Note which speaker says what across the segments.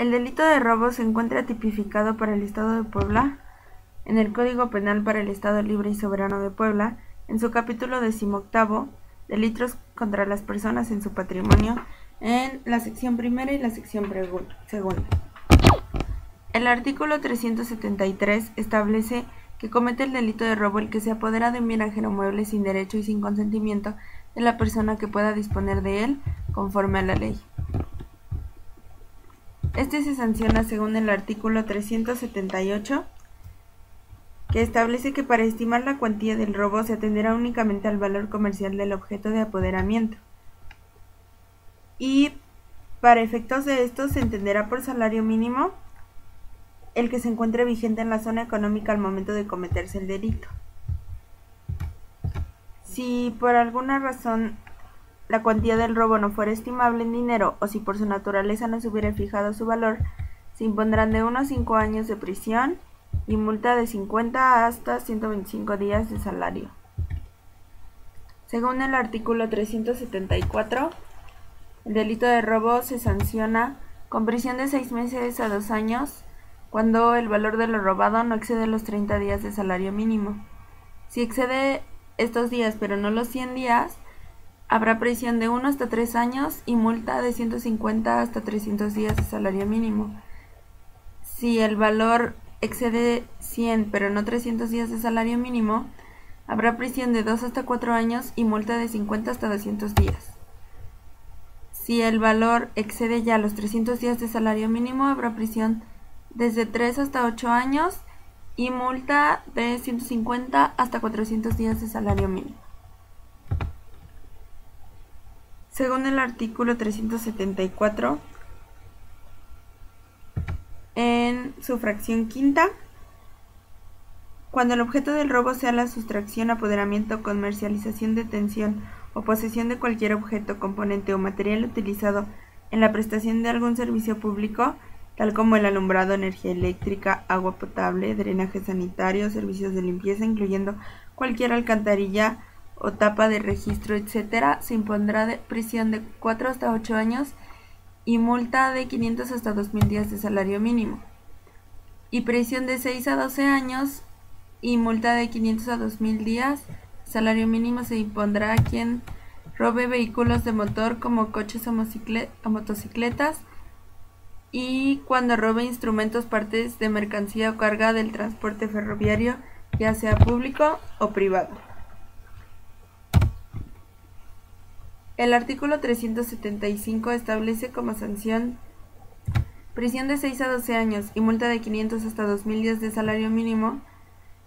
Speaker 1: El delito de robo se encuentra tipificado para el Estado de Puebla en el Código Penal para el Estado Libre y Soberano de Puebla, en su capítulo 18, Delitos contra las personas en su patrimonio, en la sección primera y la sección segunda. El artículo 373 establece que comete el delito de robo el que se apodera de un bien ajeno mueble sin derecho y sin consentimiento de la persona que pueda disponer de él conforme a la ley. Este se sanciona según el artículo 378, que establece que para estimar la cuantía del robo se atenderá únicamente al valor comercial del objeto de apoderamiento. Y para efectos de esto se entenderá por salario mínimo el que se encuentre vigente en la zona económica al momento de cometerse el delito. Si por alguna razón la cuantía del robo no fuera estimable en dinero o si por su naturaleza no se hubiera fijado su valor, se impondrán de 1 a 5 años de prisión y multa de 50 hasta 125 días de salario. Según el artículo 374, el delito de robo se sanciona con prisión de 6 meses a 2 años cuando el valor de lo robado no excede los 30 días de salario mínimo. Si excede estos días pero no los 100 días, habrá prisión de 1 hasta 3 años y multa de 150 hasta 300 días de salario mínimo. Si el valor excede 100 pero no 300 días de salario mínimo, habrá prisión de 2 hasta 4 años y multa de 50 hasta 200 días. Si el valor excede ya los 300 días de salario mínimo, habrá prisión desde 3 hasta 8 años y multa de 150 hasta 400 días de salario mínimo. Según el artículo 374, en su fracción quinta, cuando el objeto del robo sea la sustracción, apoderamiento, comercialización, detención o posesión de cualquier objeto, componente o material utilizado en la prestación de algún servicio público, tal como el alumbrado, energía eléctrica, agua potable, drenaje sanitario, servicios de limpieza, incluyendo cualquier alcantarilla o tapa de registro, etc., se impondrá prisión de 4 hasta 8 años y multa de 500 hasta 2.000 días de salario mínimo, y prisión de 6 a 12 años y multa de 500 a 2.000 días. Salario mínimo se impondrá a quien robe vehículos de motor como coches o motocicletas, y cuando robe instrumentos, partes de mercancía o carga del transporte ferroviario, ya sea público o privado. El artículo 375 establece como sanción prisión de 6 a 12 años y multa de 500 hasta 2.000 días de salario mínimo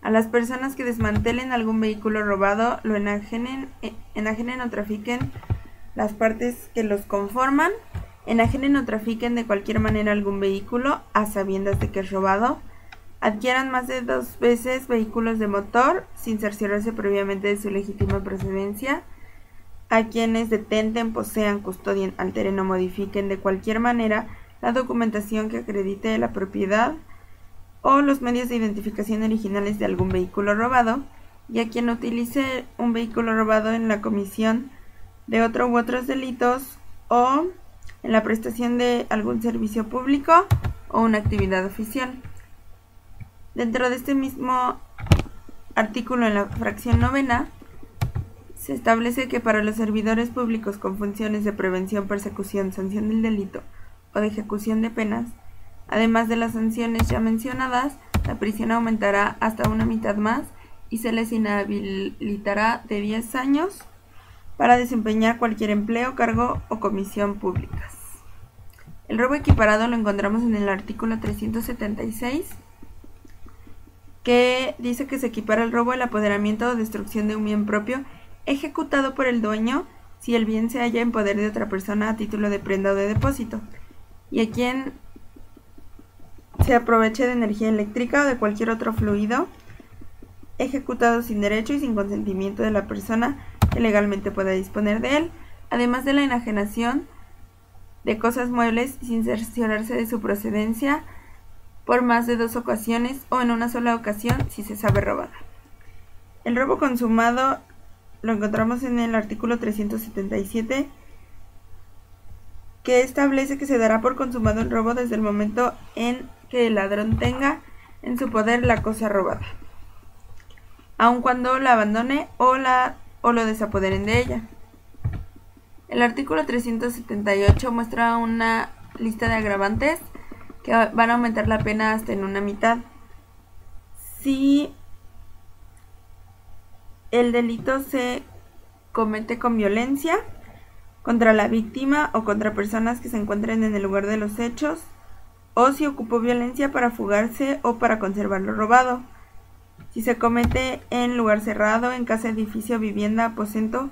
Speaker 1: a las personas que desmantelen algún vehículo robado, lo enajenen o trafiquen las partes que los conforman, enajenen o trafiquen de cualquier manera algún vehículo a sabiendas de que es robado, adquieran más de 2 veces vehículos de motor sin cerciorarse previamente de su legítima procedencia, a quienes detenten, posean, custodien, alteren o modifiquen de cualquier manera la documentación que acredite la propiedad o los medios de identificación originales de algún vehículo robado, y a quien utilice un vehículo robado en la comisión de otro u otros delitos o en la prestación de algún servicio público o una actividad oficial. Dentro de este mismo artículo, en la fracción novena, se establece que para los servidores públicos con funciones de prevención, persecución, sanción del delito o de ejecución de penas, además de las sanciones ya mencionadas, la prisión aumentará hasta una mitad más y se les inhabilitará de 10 años para desempeñar cualquier empleo, cargo o comisión públicas. El robo equiparado lo encontramos en el artículo 376, que dice que se equipara el robo al apoderamiento o destrucción de un bien propio ejecutado por el dueño si el bien se halla en poder de otra persona a título de prenda o de depósito, y a quien se aproveche de energía eléctrica o de cualquier otro fluido ejecutado sin derecho y sin consentimiento de la persona que legalmente pueda disponer de él, además de la enajenación de cosas muebles sin cerciorarse de su procedencia por más de 2 ocasiones o en una sola ocasión si se sabe robar. El robo consumado lo encontramos en el artículo 377, que establece que se dará por consumado el robo desde el momento en que el ladrón tenga en su poder la cosa robada, aun cuando la abandone o lo desapoderen de ella. El artículo 378 muestra una lista de agravantes que van a aumentar la pena hasta en una mitad. Si el delito se comete con violencia contra la víctima o contra personas que se encuentren en el lugar de los hechos, o si ocupó violencia para fugarse o para conservar lo robado. Si se comete en lugar cerrado, en casa, edificio, vivienda, aposento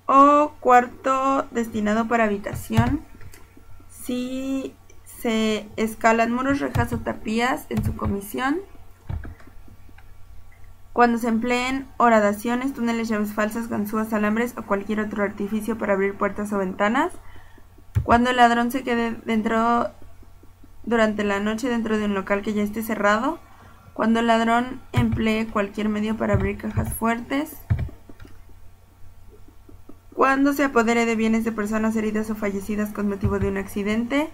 Speaker 1: o cuarto destinado para habitación. Si se escalan muros, rejas o tapias en su comisión. Cuando se empleen horadaciones, túneles, llaves falsas, ganzúas, alambres o cualquier otro artificio para abrir puertas o ventanas. Cuando el ladrón se quede durante la noche dentro de un local que ya esté cerrado. Cuando el ladrón emplee cualquier medio para abrir cajas fuertes. Cuando se apodere de bienes de personas heridas o fallecidas con motivo de un accidente,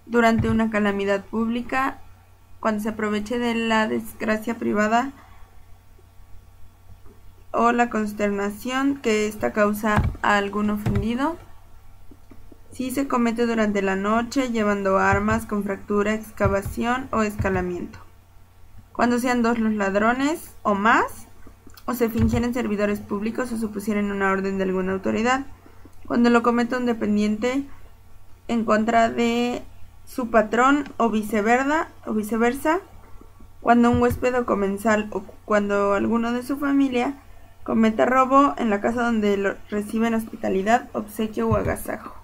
Speaker 1: durante una calamidad pública, cuando se aproveche de la desgracia privada o la consternación que ésta causa a algún ofendido. Si se comete durante la noche, llevando armas, con fractura, excavación o escalamiento. Cuando sean dos los ladrones o más, o se fingieren servidores públicos o supusieren una orden de alguna autoridad. Cuando lo cometa un dependiente en contra de su patrón o viceversa. Cuando un huésped o comensal o cuando alguno de su familia cometa robo en la casa donde reciben hospitalidad, obsequio o agasajo.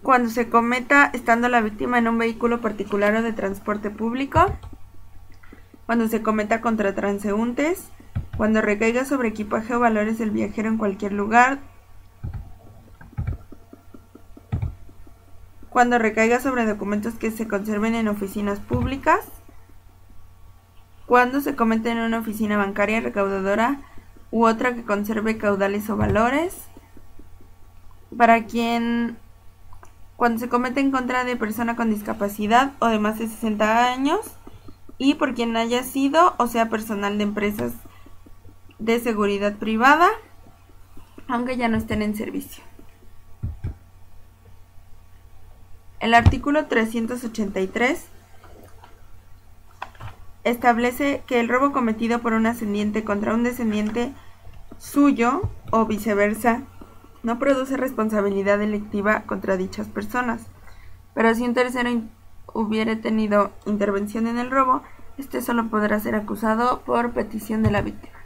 Speaker 1: Cuando se cometa estando la víctima en un vehículo particular o de transporte público. Cuando se cometa contra transeúntes. Cuando recaiga sobre equipaje o valores del viajero en cualquier lugar. Cuando recaiga sobre documentos que se conserven en oficinas públicas. Cuando se comete en una oficina bancaria, recaudadora u otra que conserve caudales o valores. Cuando se comete en contra de persona con discapacidad o de más de 60 años y por quien haya sido o sea personal de empresas de seguridad privada, aunque ya no estén en servicio. El artículo 383 establece que el robo cometido por un ascendiente contra un descendiente suyo o viceversa no produce responsabilidad delictiva contra dichas personas, pero si un tercero hubiere tenido intervención en el robo, este solo podrá ser acusado por petición de la víctima.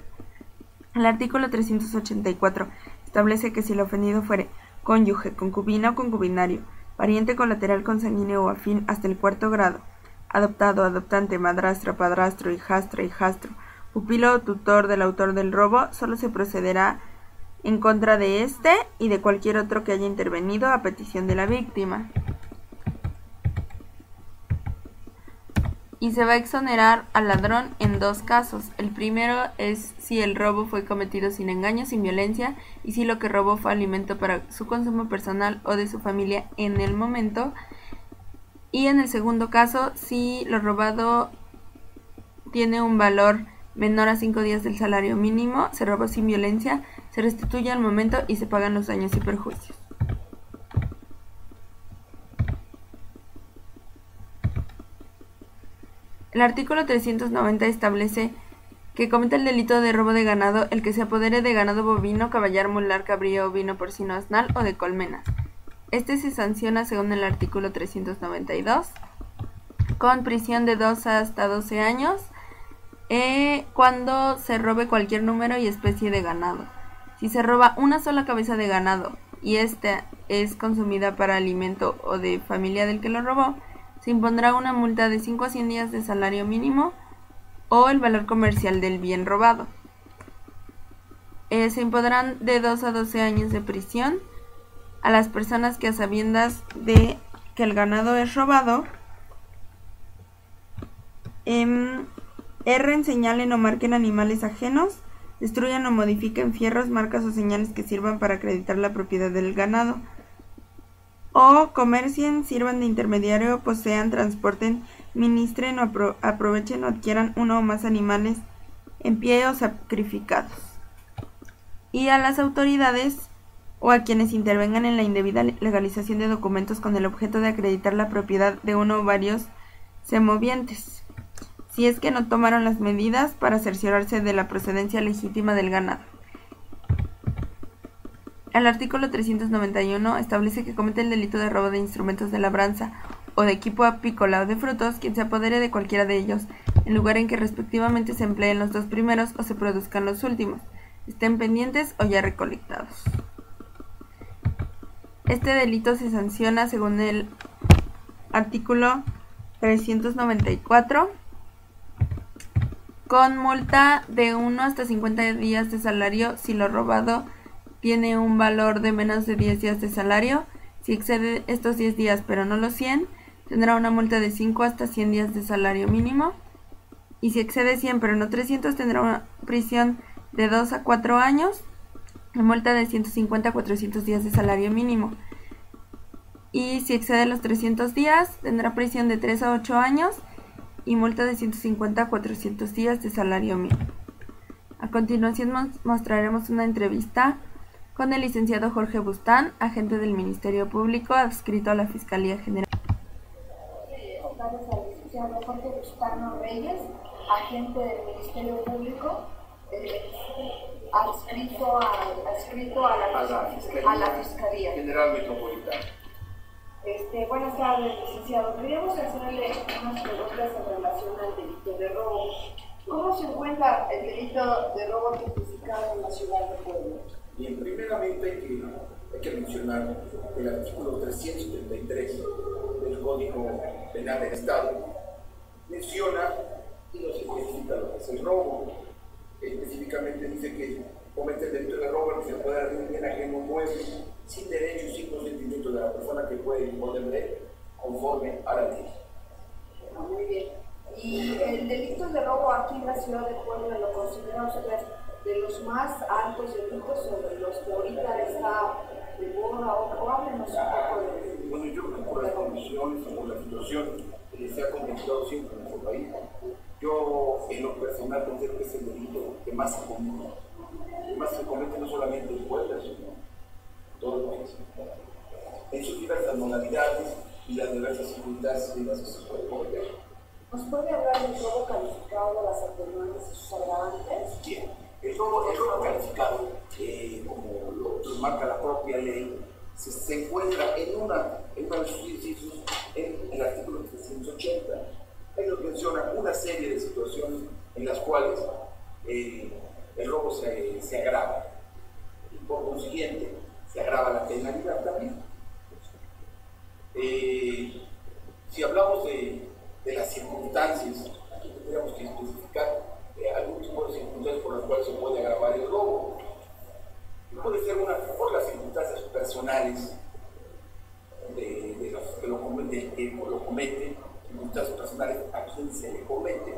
Speaker 1: El artículo 384 establece que si el ofendido fuere cónyuge, concubina o concubinario, pariente colateral consanguíneo o afín hasta el cuarto grado, adoptado, adoptante, madrastra, padrastro, hijastra, hijastro, pupilo o tutor del autor del robo, solo se procederá en contra de este y de cualquier otro que haya intervenido a petición de la víctima. Y se va a exonerar al ladrón en dos casos. El primero es si el robo fue cometido sin engaño, sin violencia, y si lo que robó fue alimento para su consumo personal o de su familia en el momento. Y en el segundo caso, si lo robado tiene un valor menor a 5 días del salario mínimo, se robó sin violencia, se restituye al momento y se pagan los daños y perjuicios. El artículo 390 establece que comete el delito de robo de ganado el que se apodere de ganado bovino, caballar, mular, cabrío, ovino, porcino, asnal o de colmenas. Este se sanciona según el artículo 392 con prisión de 2 hasta 12 años cuando se robe cualquier número y especie de ganado. Si se roba una sola cabeza de ganado y esta es consumida para alimento o de familia del que lo robó, se impondrá una multa de 5 a 100 días de salario mínimo o el valor comercial del bien robado. Se impondrán de 2 a 12 años de prisión a las personas que a sabiendas de que el ganado es robado, erren, señalen o marquen animales ajenos destruyan o modifiquen fierros, marcas o señales que sirvan para acreditar la propiedad del ganado, o comercien, sirvan de intermediario, posean, transporten, ministren o aprovechen o adquieran uno o más animales en pie o sacrificados. Y a las autoridades o a quienes intervengan en la indebida legalización de documentos con el objeto de acreditar la propiedad de uno o varios semovientes, si es que no tomaron las medidas para cerciorarse de la procedencia legítima del ganado. El artículo 391 establece que comete el delito de robo de instrumentos de labranza o de equipo apícola o de frutos quien se apodere de cualquiera de ellos, en lugar en que respectivamente se empleen los dos primeros o se produzcan los últimos, estén pendientes o ya recolectados. Este delito se sanciona según el artículo 394 con multa de 1 hasta 50 días de salario si lo robado tiene un valor de menos de 10 días de salario. Si excede estos 10 días pero no los 100, tendrá una multa de 5 hasta 100 días de salario mínimo. Y si excede 100 pero no 300, tendrá una prisión de 2 a 4 años y multa de 150 a 400 días de salario mínimo. Y si excede los 300 días, tendrá prisión de 3 a 8 años y multa de 150 a 400 días de salario mínimo. A continuación mostraremos una entrevista con el licenciado Jorge Bustán, agente del Ministerio Público adscrito a la Fiscalía General.
Speaker 2: Gracias al licenciado Jorge Bustán Reyes, agente del Ministerio Público, adscrito a la Fiscalía
Speaker 3: General Metropolitana.
Speaker 2: Buenas tardes, licenciado. Queríamos hacerle unas preguntas en relación al delito de robo. ¿Cómo se encuentra el delito de robo tipificado en la ciudad de Puebla?
Speaker 3: Bien, primeramente hay que mencionar el artículo 373 del Código Penal del Estado. Menciona y nos especifica lo que es el robo. Específicamente dice que comete el delito de robo que se puede dar un bien ajeno mueble sin derecho y sin consentimiento de la persona que puede imponer de él conforme a la ley.
Speaker 2: Muy bien. ¿Y el delito de robo aquí en la ciudad de Puebla lo consideramos de los más altos delitos sobre los que ahorita está de moda o háblenos un poco de...
Speaker 3: Bueno, yo creo que por las condiciones o por la situación que se ha contemplado siempre en nuestro país, yo en lo personal considero que es el delito que más se comete. Más se comete no solamente en Puebla, sino en todo el país. En sus diversas modalidades y las diversas circunstancias en las que se puede cometer.
Speaker 2: ¿Nos puede hablar del robo calificado, de las atenuantes y sus agravantes?
Speaker 3: Bien, el robo calificado, como lo marca la propia ley, se encuentra en una de sus incisos en el artículo 380. Ahí nos menciona una serie de situaciones en las cuales el robo se agrava. Y por consiguiente, se agrava la penalidad también. Si hablamos de las circunstancias, aquí tendríamos que especificar algún tipo de circunstancias por las cuales se puede agravar el robo. Puede ser por las circunstancias personales de los que lo cometen, circunstancias personales a quien se le comete,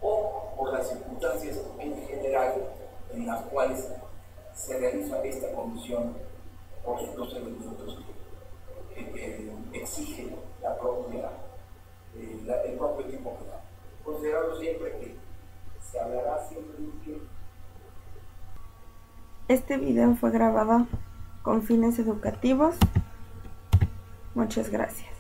Speaker 3: o por las circunstancias en general en las cuales se realiza esta comisión por los elementos que exigen el propio tipo penal. Considerando siempre que se hablará siempre de un tiempo.
Speaker 1: Este video fue grabado con fines educativos. Muchas gracias.